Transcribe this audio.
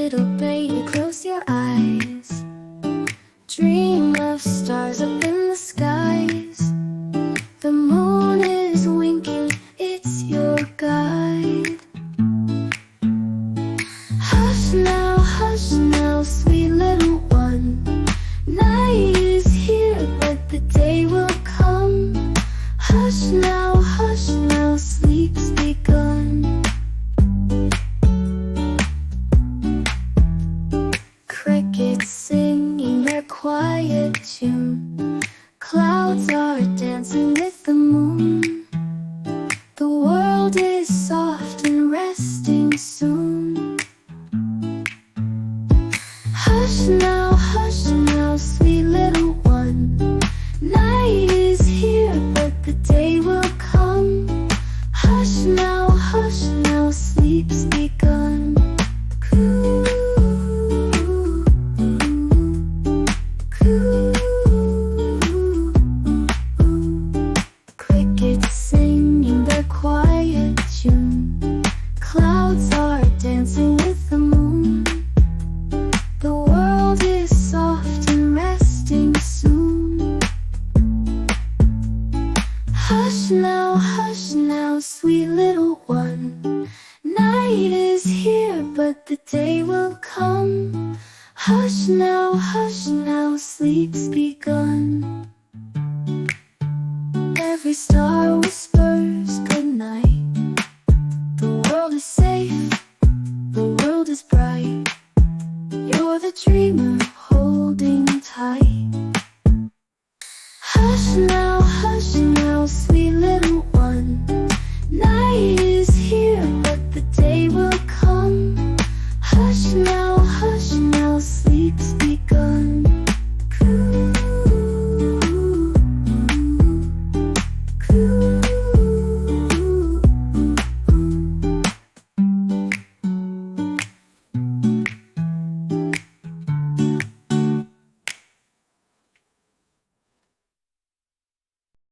little baby, close your eyes. Dream of stars up in the skies. The moon is winking, it's your guide. Hush now, sweet little one. Night is here, but the day will come. Hush now, sleep's begun. Crickets singing their quiet tune. Clouds are dancing with the moon. The world is soft and resting soon. Hush now, sweet little one. Night is here, but the day will come. Hush now, sleep's begun. Coo, coo. Crickets singing their quiet tune. Clouds are dancing with the moon. The world is soft and resting soon. Hush now, sweet little one.